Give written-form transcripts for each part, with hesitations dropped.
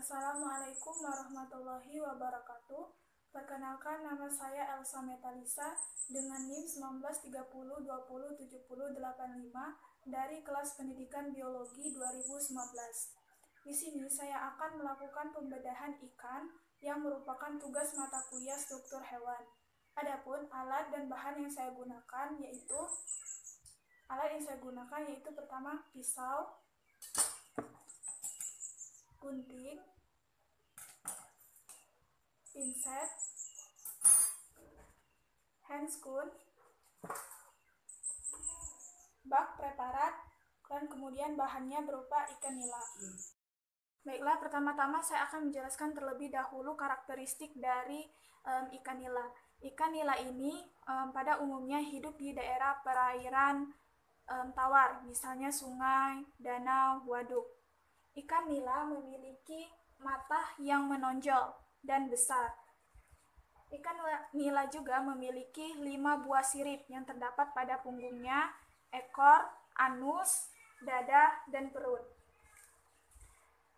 Assalamualaikum warahmatullahi wabarakatuh. Perkenalkan, nama saya Elsa Metalisa dengan NIM 1930207085 dari kelas pendidikan biologi 2019. Di sini saya akan melakukan pembedahan ikan yang merupakan tugas mata kuliah struktur hewan. Adapun alat dan bahan yang saya gunakan yaitu pertama pisau, gunting, pinset, handscoon, bak preparat, dan kemudian bahannya berupa ikan nila. Baiklah, pertama-tama saya akan menjelaskan terlebih dahulu karakteristik dari ikan nila. Ikan nila ini pada umumnya hidup di daerah perairan tawar, misalnya sungai, danau, waduk. Ikan nila memiliki mata yang menonjol dan besar. Ikan nila juga memiliki 5 buah sirip yang terdapat pada punggungnya, ekor, anus, dada, dan perut.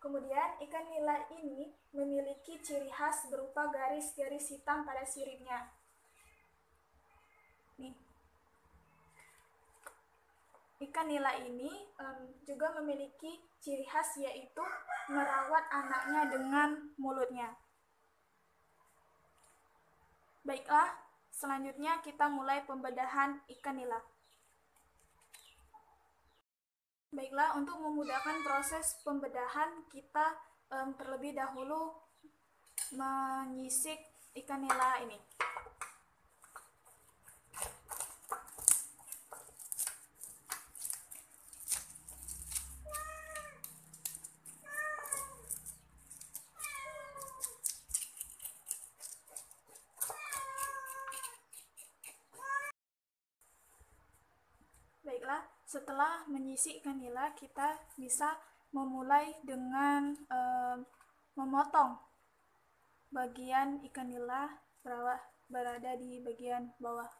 Kemudian ikan nila ini memiliki ciri khas berupa garis-garis hitam pada siripnya. Nih. Ikan nila ini juga memiliki ciri khas yaitu merawat anaknya dengan mulutnya. Baiklah, selanjutnya kita mulai pembedahan ikan nila. Baiklah, untuk memudahkan proses pembedahan, kita terlebih dahulu menyisik ikan nila ini. Baiklah, setelah menyisik ikan nila, kita bisa memulai dengan memotong bagian ikan nila berada di bagian bawah.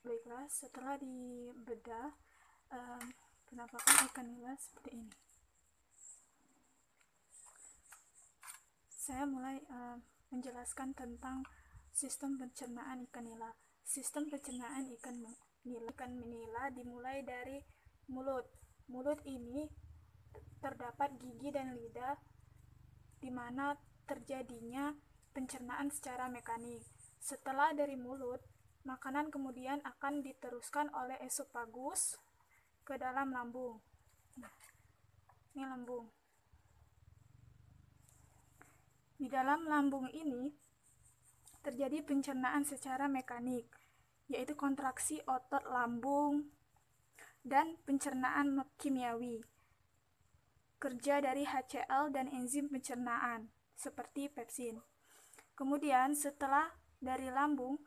Baiklah, setelah dibedah, penampakan ikan nila seperti ini. Saya mulai menjelaskan tentang sistem pencernaan ikan nila. Sistem pencernaan ikan nila dimulai dari mulut. Mulut ini terdapat gigi dan lidah, di mana terjadinya pencernaan secara mekanik. Setelah dari mulut, makanan kemudian akan diteruskan oleh esofagus ke dalam lambung. Nah, ini lambung. Di dalam lambung ini terjadi pencernaan secara mekanik, yaitu kontraksi otot lambung dan pencernaan kimiawi. Kerja dari HCl dan enzim pencernaan seperti pepsin. Kemudian setelah dari lambung,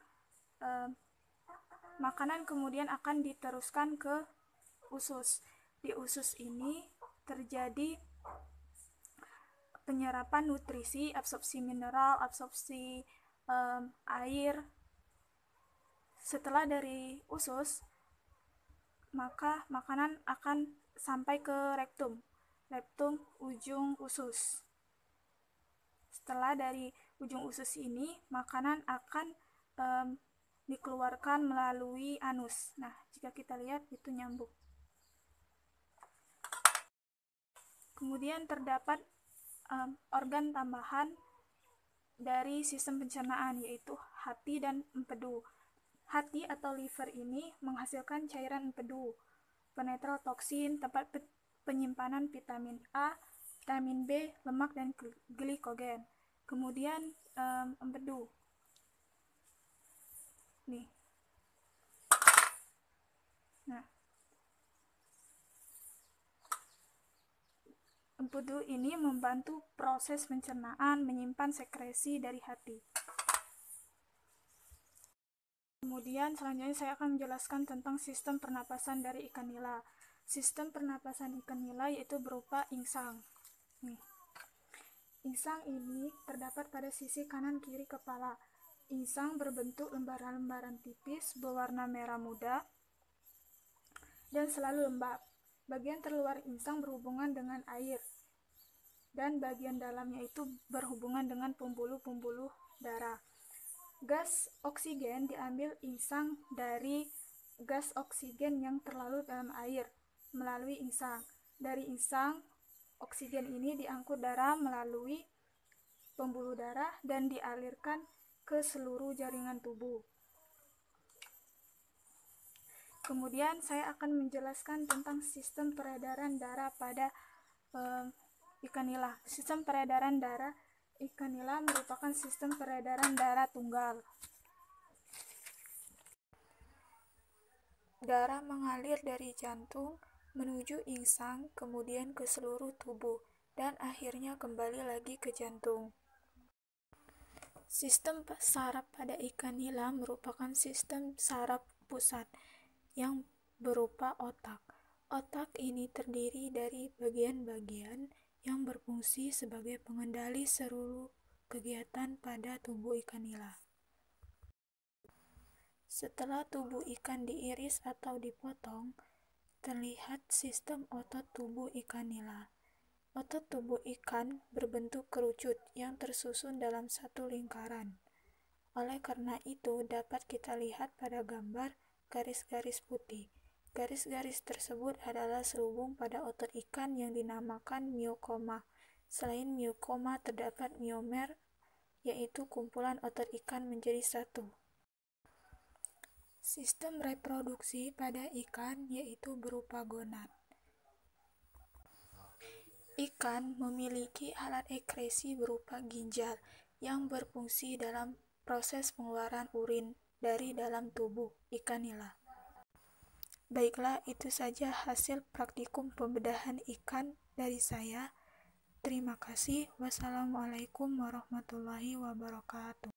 makanan kemudian akan diteruskan ke usus. Di usus ini terjadi penyerapan nutrisi, absorpsi mineral, absorpsi air. Setelah dari usus, maka makanan akan sampai ke rektum, ujung usus. Setelah dari ujung usus ini, makanan akan dikeluarkan melalui anus. Nah, jika kita lihat itu nyambung. Kemudian terdapat organ tambahan dari sistem pencernaan, yaitu hati dan empedu. Hati atau liver ini menghasilkan cairan empedu, penetral toksin, tempat penyimpanan vitamin A, vitamin B, lemak, dan glikogen. Kemudian empedu. Nih. Nah. Empedu ini membantu proses pencernaan, menyimpan sekresi dari hati. Kemudian selanjutnya saya akan menjelaskan tentang sistem pernapasan dari ikan nila. Sistem pernapasan ikan nila yaitu berupa insang. Nih. Insang ini terdapat pada sisi kanan kiri kepala. Insang berbentuk lembaran-lembaran tipis berwarna merah muda dan selalu lembab. Bagian terluar insang berhubungan dengan air dan bagian dalamnya itu berhubungan dengan pembuluh-pembuluh darah. Gas oksigen diambil insang dari gas oksigen yang terlarut dalam air melalui insang. Dari insang, oksigen ini diangkut darah melalui pembuluh darah dan dialirkan ke seluruh jaringan tubuh. Kemudian saya akan menjelaskan tentang sistem peredaran darah pada ikan nila. Sistem peredaran darah ikan nila merupakan sistem peredaran darah tunggal. Darah mengalir dari jantung menuju insang, kemudian ke seluruh tubuh, dan akhirnya kembali lagi ke jantung. Sistem saraf pada ikan nila merupakan sistem saraf pusat yang berupa otak. Otak ini terdiri dari bagian-bagian yang berfungsi sebagai pengendali seluruh kegiatan pada tubuh ikan nila. Setelah tubuh ikan diiris atau dipotong, terlihat sistem otot tubuh ikan nila. Otot tubuh ikan berbentuk kerucut yang tersusun dalam satu lingkaran. Oleh karena itu, dapat kita lihat pada gambar garis-garis putih. Garis-garis tersebut adalah selubung pada otot ikan yang dinamakan miokoma. Selain miokoma, terdapat miomer, yaitu kumpulan otot ikan menjadi satu. Sistem reproduksi pada ikan yaitu berupa gonad. Ikan memiliki alat ekskresi berupa ginjal yang berfungsi dalam proses pengeluaran urin dari dalam tubuh ikan nila. Baiklah, itu saja hasil praktikum pembedahan ikan dari saya. Terima kasih. Wassalamualaikum warahmatullahi wabarakatuh.